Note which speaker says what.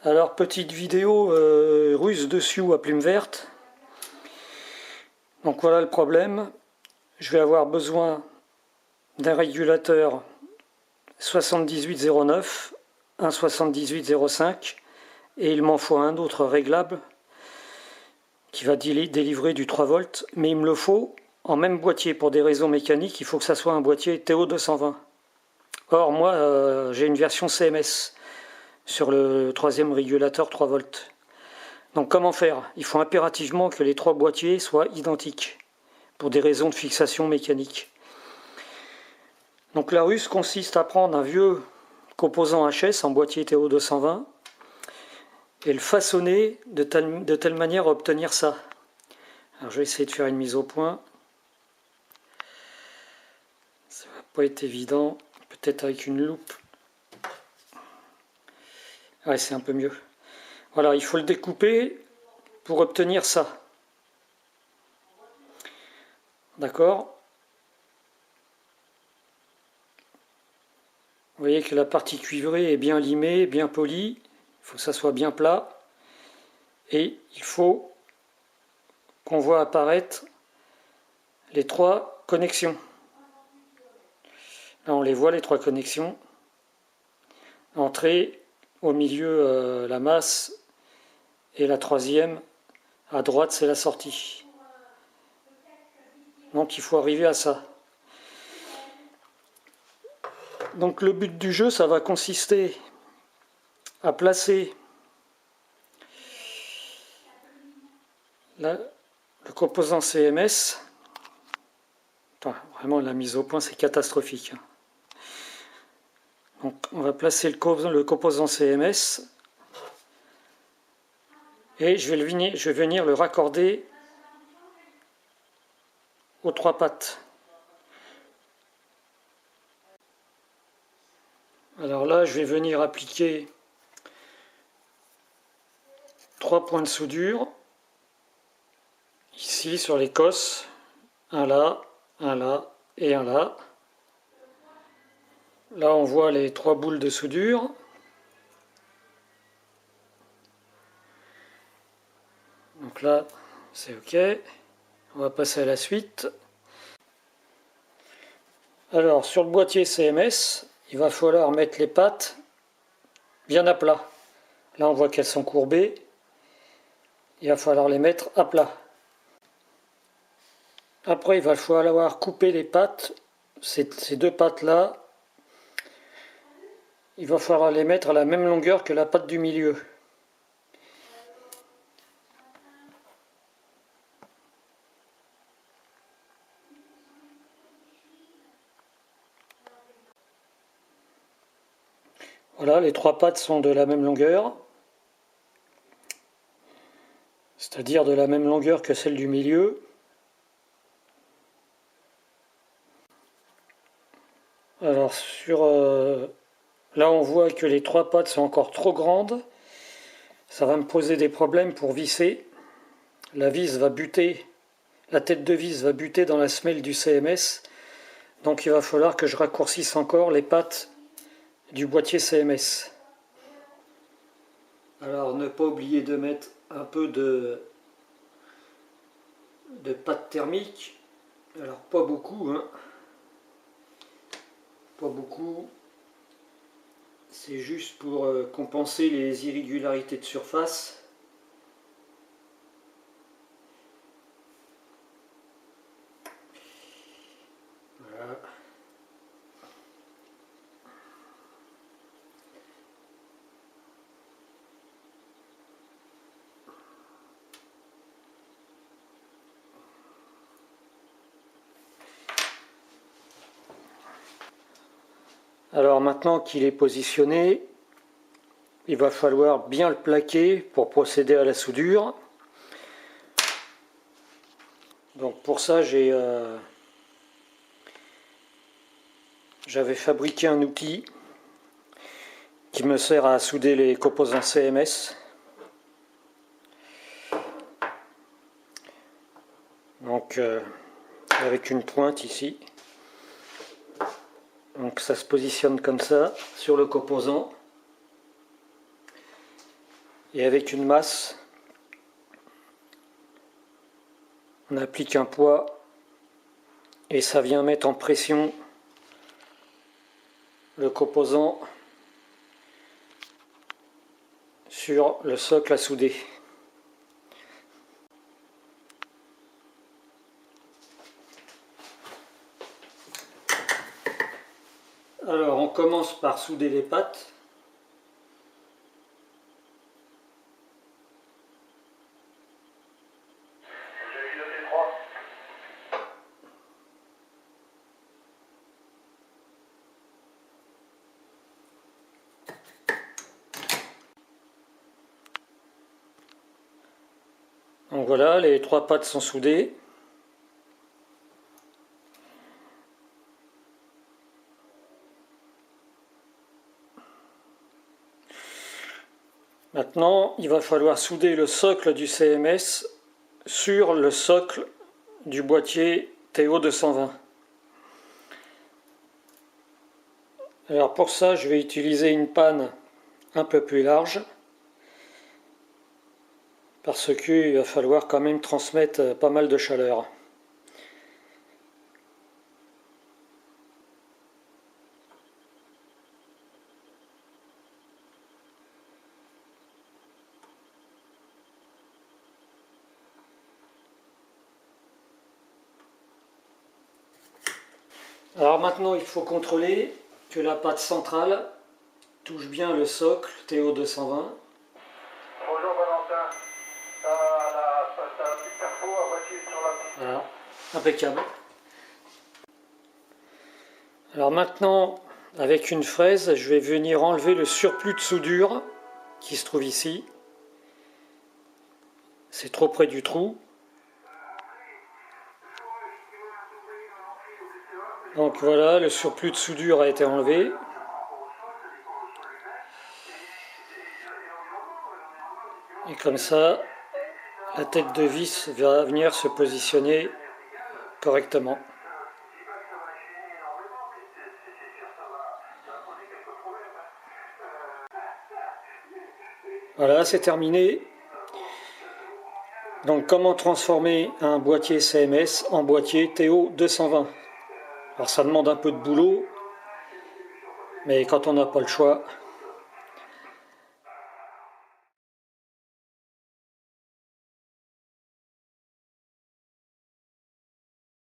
Speaker 1: Alors, petite vidéo russe dessus à plume verte. Donc voilà le problème. Je vais avoir besoin d'un régulateur 7809, un 7805, et il m'en faut un autre réglable qui va délivrer du 3 volts, mais il me le faut en même boîtier. Pour des raisons mécaniques, il faut que ça soit un boîtier TO220. Or, moi, j'ai une version CMS sur le troisième régulateur 3 volts. Donc comment faire? Il faut impérativement que les trois boîtiers soient identiques, pour des raisons de fixation mécanique. Donc la ruse consiste à prendre un vieux composant HS en boîtier TO220 et le façonner de telle manière à obtenir ça. Alors je vais essayer de faire une mise au point. Ça va pas être évident, peut-être avec une loupe. Ouais, c'est un peu mieux. Voilà, il faut le découper pour obtenir ça. D'accord? Vous voyez que la partie cuivrée est bien limée, bien polie. Il faut que ça soit bien plat. Et il faut qu'on voit apparaître les trois connexions. Là, on les voit, les trois connexions. Entrée, au milieu, la masse, et la troisième, à droite, c'est la sortie. Donc, il faut arriver à ça. Donc, le but du jeu, ça va consister à placer le composant CMS. Enfin, vraiment, la mise au point, c'est catastrophique. Donc, on va placer le composant CMS et je vais venir le raccorder aux trois pattes. Alors là, je vais venir appliquer 3 points de soudure ici sur les cosses, un là et un là. Là, on voit les 3 boules de soudure. Donc là, c'est OK. On va passer à la suite. Alors, sur le boîtier CMS, il va falloir mettre les pattes bien à plat. Là, on voit qu'elles sont courbées. Il va falloir les mettre à plat. Après, il va falloir couper les pattes, ces deux pattes-là. Il va falloir les mettre à la même longueur que la patte du milieu. Voilà, les trois pattes sont de la même longueur, c'est-à-dire de la même longueur que celle du milieu. Alors là, on voit que les trois pattes sont encore trop grandes. Ça va me poser des problèmes pour visser. La vis va buter, la tête de vis va buter dans la semelle du CMS. Donc il va falloir que je raccourcisse encore les pattes du boîtier CMS. Alors ne pas oublier de mettre un peu de pâte thermique. Alors pas beaucoup, hein. Pas beaucoup. C'est juste pour compenser les irrégularités de surface. Voilà. Alors maintenant qu'il est positionné, il va falloir bien le plaquer pour procéder à la soudure. Donc pour ça, j'avais fabriqué un outil qui me sert à souder les composants CMS. Donc avec une pointe ici. Donc ça se positionne comme ça sur le composant. et avec une masse, on applique un poids et ça vient mettre en pression le composant sur le socle à souder. Alors on commence par souder les pattes. Donc voilà, les 3 pattes sont soudées. Maintenant, il va falloir souder le socle du CMS sur le socle du boîtier TO220. Alors pour ça, je vais utiliser une panne un peu plus large parce qu'il va falloir quand même transmettre pas mal de chaleur. Alors maintenant, il faut contrôler que la patte centrale touche bien le socle TO220.
Speaker 2: Bonjour Valentin, t'as un petit perfo à moitié sur la...
Speaker 1: Voilà, impeccable. Alors maintenant, avec une fraise, je vais venir enlever le surplus de soudure qui se trouve ici. C'est trop près du trou. Donc voilà, le surplus de soudure a été enlevé. Et comme ça, la tête de vis va venir se positionner correctement. Voilà, c'est terminé. Donc comment transformer un boîtier CMS en boîtier TO220? Alors ça demande un peu de boulot, mais quand on n'a pas le choix,